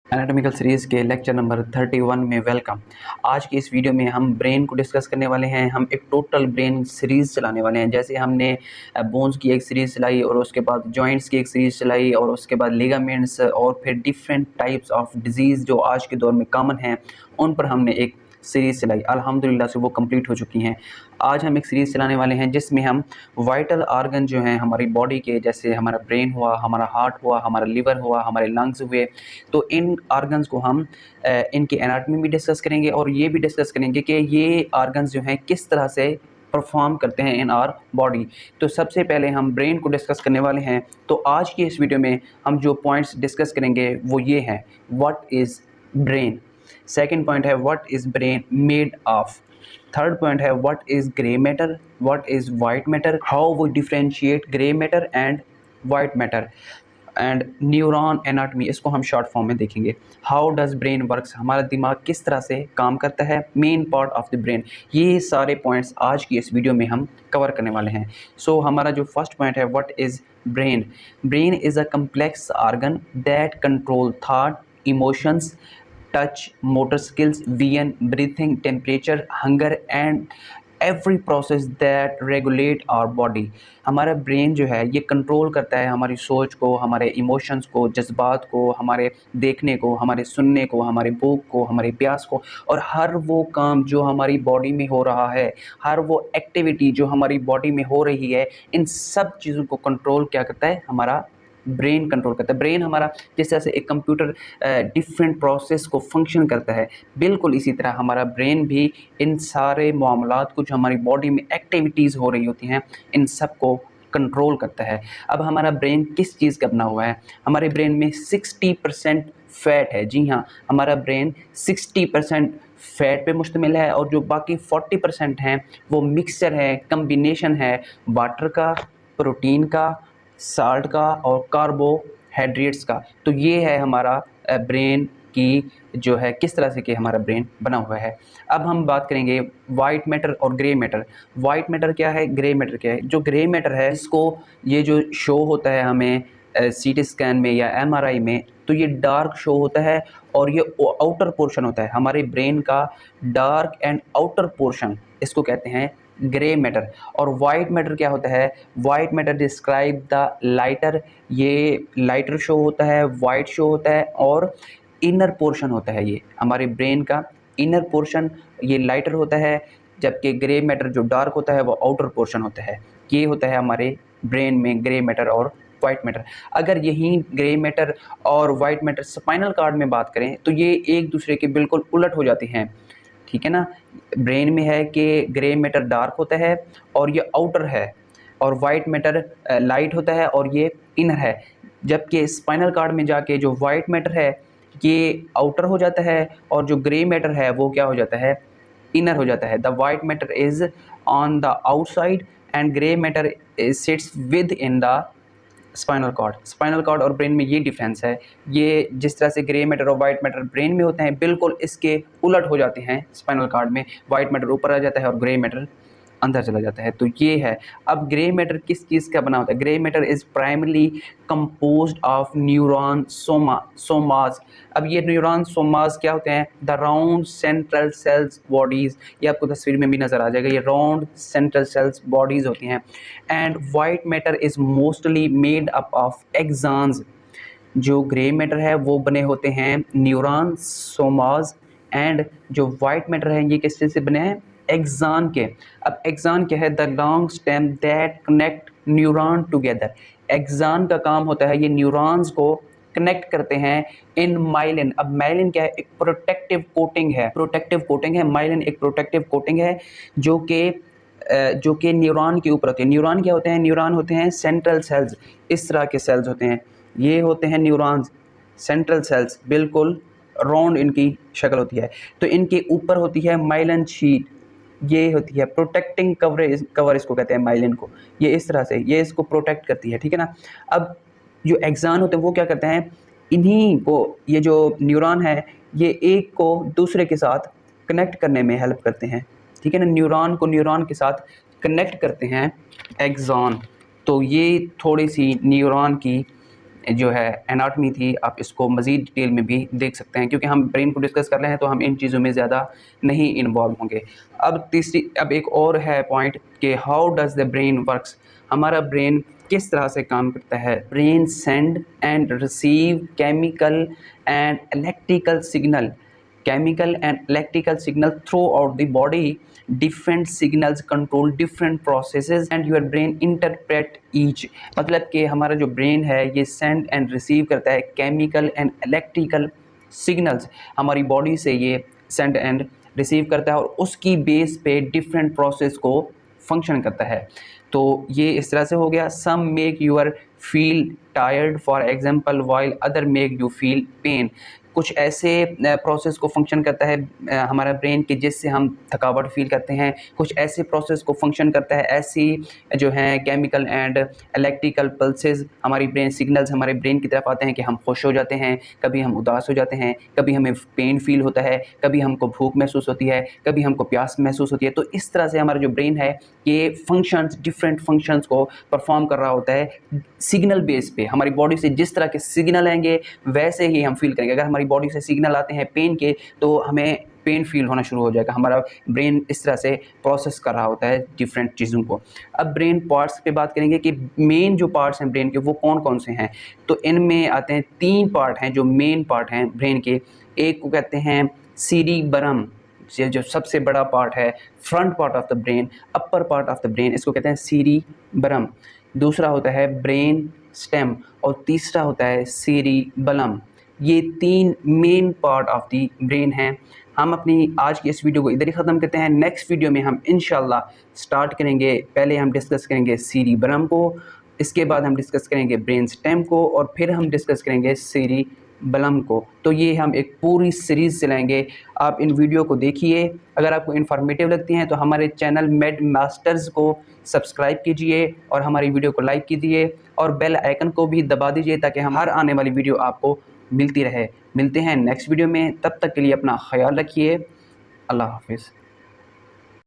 Anatomical series के lecture number 31 में welcome. आज की इस वीडियो में हम ब्रेन को डिस्कस करने वाले हैं। हम एक टोटल ब्रेन सीरीज़ चलाने वाले हैं। जैसे हमने बोन्स की एक सीरीज़ चलाई और उसके बाद जॉइंट्स की एक सीरीज़ चलाई और उसके बाद लिगामेंट्स और फिर डिफरेंट टाइप्स ऑफ डिजीज़ जो आज के दौर में कॉमन हैं उन पर हमने एक सीरीज़ चलाई। अल्हम्दुलिल्लाह से वो कंप्लीट हो चुकी हैं। आज हम एक सीरीज़ चलाने वाले हैं जिसमें हम वाइटल आर्गन जो हैं हमारी बॉडी के, जैसे हमारा ब्रेन हुआ, हमारा हार्ट हुआ, हमारा लिवर हुआ, हमारे लंग्स हुए, तो इन आर्गन्स को हम इनकी एनाटॉमी भी डिस्कस करेंगे और ये भी डिस्कस करेंगे कि ये आर्गन्स जो हैं किस तरह से परफॉर्म करते हैं इन आवर बॉडी। तो सबसे पहले हम ब्रेन को डिस्कस करने वाले हैं। तो आज की इस वीडियो में हम जो पॉइंट्स डिस्कस करेंगे वो ये हैं, what is brain. Second point है what is brain made of. Third point है what is grey matter, what is white matter, how we differentiate grey matter and white matter and neuron anatomy, इसको हम short form में देखेंगे। How does brain works, हमारा दिमाग किस तरह से काम करता है, main part of the brain. ये सारे पॉइंट्स आज की इस वीडियो में हम कवर करने वाले हैं। सो हमारा जो फर्स्ट पॉइंट है what is brain. Brain is a complex organ that control thought, emotions, touch, motor skills, vision, breathing, temperature, hunger and every process that regulate our body. हमारा brain जो है ये कंट्रोल करता है हमारी सोच को, हमारे इमोशंस को, जज्बात को, हमारे देखने को, हमारे सुनने को, हमारे भूख को, हमारे प्यास को, और हर वो काम जो हमारी बॉडी में हो रहा है, हर वो एक्टिविटी जो हमारी बॉडी में हो रही है, इन सब चीज़ों को कंट्रोल क्या करता है, हमारा ब्रेन कंट्रोल करता है। ब्रेन हमारा जिस तरह से एक कंप्यूटर डिफरेंट प्रोसेस को फंक्शन करता है, बिल्कुल इसी तरह हमारा ब्रेन भी इन सारे मामलात को जो हमारी बॉडी में एक्टिविटीज़ हो रही होती हैं इन सब को कंट्रोल करता है। अब हमारा ब्रेन किस चीज़ का बना हुआ है? हमारे ब्रेन में 60% फैट है। जी हाँ, हमारा ब्रेन 60% फैट पे मुश्तमिल है और जो बाकी 40% हैं वो मिक्सचर है, कम्बिनेशन है वाटर का, प्रोटीन का, साल्ट का और कार्बोहाइड्रेट्स का। तो ये है हमारा ब्रेन की जो है किस तरह से कि हमारा ब्रेन बना हुआ है। अब हम बात करेंगे वाइट मैटर और ग्रे मैटर। वाइट मैटर क्या है, ग्रे मैटर क्या है? जो ग्रे मैटर है इसको ये जो शो होता है हमें सीटी स्कैन में या एमआरआई में, तो ये डार्क शो होता है और ये आउटर पोर्शन होता है हमारे ब्रेन का, डार्क एंड आउटर पोर्शन, इसको कहते हैं ग्रे मैटर। और वाइट मैटर क्या होता है? White matter describe the lighter, ये लाइटर शो होता है, वाइट शो होता है और इनर पोर्शन होता है ये हमारे ब्रेन का इनर पोर्शन, ये लाइटर होता है, जबकि ग्रे मैटर जो डार्क होता है वो आउटर पोर्शन होता है। ये होता है हमारे ब्रेन में ग्रे मैटर और वाइट मैटर। अगर यही ग्रे मैटर और वाइट मैटर स्पाइनल कार्ड में बात करें तो ये एक दूसरे के बिल्कुल उलट हो जाते हैं, ठीक है ना। ब्रेन में है कि ग्रे मैटर डार्क होता है और ये आउटर है, और वाइट मैटर लाइट होता है और ये इनर है, जबकि स्पाइनल कार्ड में जाके जो वाइट मैटर है ये आउटर हो जाता है और जो ग्रे मैटर है वो क्या हो जाता है, इनर हो जाता है। The white matter is on the outside and grey matter sits with in the spinal cord और ब्रेन में ये डिफरेंस है। ये जिस तरह से ग्रे मैटर और वाइट मैटर ब्रेन में होते हैं बिल्कुल इसके उलट हो जाते हैं स्पाइनल कॉर्ड में। वाइट मैटर ऊपर आ जाता है और ग्रे मैटर अंदर चला जाता है। तो ये है। अब ग्रे मैटर किस चीज़ का बना होता है? Grey matter is primarily composed of neuron somas. अब ये न्यूरॉन सोमास क्या होते हैं? The round central cells bodies, ये आपको तस्वीर में भी नज़र आ जाएगा, ये राउंड सेंट्रल सेल्स बॉडीज़ होती हैं। And white matter is mostly made up of axons. जो ग्रे मैटर है वो बने होते हैं न्यूरॉन सोमास, एंड जो वाइट मैटर है ये किस चीज़ से बने हैं? एक्सॉन के। अब एक्सॉन क्या है? The long stem that connect neuron together. Axon का काम होता है ये न्यूरॉन्स को कनेक्ट करते हैं इन माइलिन। अब माइलिन क्या है? एक प्रोटेक्टिव कोटिंग है। माइलिन एक प्रोटेक्टिव कोटिंग है जो कि न्यूरॉन के ऊपर होती है। न्यूरॉन क्या होते हैं? न्यूरॉन होते हैं सेंट्रल सेल्स, इस तरह के सेल्स होते हैं, ये होते हैं न्यूरॉन्स सेंट्रल सेल्स, बिल्कुल राउंड इनकी शक्ल होती है। तो इनके ऊपर होती है माइलिन शीट, ये होती है प्रोटेक्टिंग कवर इसको कहते हैं माइलिन को। ये इस तरह से ये इसको प्रोटेक्ट करती है, ठीक है ना। अब जो एक्सॉन होते हैं वो क्या करते हैं? इन्हीं को, ये जो न्यूरॉन है ये एक को दूसरे के साथ कनेक्ट करने में हेल्प करते हैं, ठीक है ना। न्यूरॉन को न्यूरॉन के साथ कनेक्ट करते हैं एक्सॉन। तो ये थोड़ी सी न्यूरॉन की जो है एनाटमी थी, आप इसको मज़ीद डिटेल में भी देख सकते हैं, क्योंकि हम ब्रेन को डिस्कस कर रहे हैं तो हम इन चीज़ों में ज़्यादा नहीं इन्वॉल्व होंगे। अब एक और है पॉइंट कि how does the brain works, हमारा ब्रेन किस तरह से काम करता है। Brain send and receive chemical and electrical signal throughout the body. Different signals control different processes and your brain interpret each. मतलब कि हमारा जो ब्रेन है ये सेंड एंड रिसीव करता है केमिकल एंड इलेक्ट्रिकल सिग्नल्स, हमारी बॉडी से ये सेंड एंड रिसीव करता है और उसकी बेस पे डिफरेंट प्रोसेस को फंक्शन करता है। तो ये इस तरह से हो गया। Some make your feel tired for example while other make you feel pain. कुछ ऐसे प्रोसेस को फंक्शन करता है हमारा ब्रेन के जिससे हम थकावट फील करते हैं, कुछ ऐसे प्रोसेस को फंक्शन करता है, ऐसी जो हैं केमिकल एंड इलेक्ट्रिकल पल्सेस हमारी ब्रेन सिग्नल्स हमारे ब्रेन की तरफ आते हैं कि हम खुश हो जाते हैं, कभी हम उदास हो जाते हैं, कभी हमें पेन फील होता है, कभी हमको भूख महसूस होती है, कभी हमको प्यास महसूस होती है। तो इस तरह से हमारा जो ब्रेन है ये फंक्शंस, डिफरेंट फंक्शंस को परफॉर्म कर रहा होता है सिग्नल बेस पे। हमारी बॉडी से जिस तरह के सिग्नल आएंगे वैसे ही हम फील करेंगे। अगर हमारी बॉडी से सिग्नल आते हैं पेन के तो हमें पेन फील होना शुरू हो जाएगा। हमारा ब्रेन इस तरह से प्रोसेस कर रहा होता है डिफरेंट चीज़ों को। अब ब्रेन पार्ट्स पे बात करेंगे कि मेन जो पार्ट्स हैं ब्रेन के वो कौन कौन से हैं। तो इनमें आते हैं 3 पार्ट हैं जो मेन पार्ट हैं ब्रेन के। एक को कहते हैं सीरिबरम, जो सबसे बड़ा पार्ट है, front part of the brain, upper part of the brain, इसको कहते हैं सीरिबरम। दूसरा होता है ब्रेन स्टेम और तीसरा होता है सीरिबलम। ये 3 main part of the brain हैं। हम अपनी आज की इस वीडियो को इधर ही ख़त्म करते हैं। नेक्स्ट वीडियो में हम इंशाल्लाह स्टार्ट करेंगे, पहले हम डिस्कस करेंगे सीरिबरम को, इसके बाद हम डिस्कस करेंगे ब्रेन स्टेम को और फिर हम डिस्कस करेंगे सीरिबलम को। तो ये हम एक पूरी सीरीज़ चलाएंगे। आप इन वीडियो को देखिए, अगर आपको इन्फॉर्मेटिव लगती हैं तो हमारे चैनल मेड मास्टर्स को सब्सक्राइब कीजिए और हमारी वीडियो को लाइक कीजिए और बेल आइकन को भी दबा दीजिए ताकि हम हर आने वाली वीडियो आपको मिलती रहे। मिलते हैं नेक्स्ट वीडियो में, तब तक के लिए अपना ख्याल रखिए। अल्लाह हाफिज़।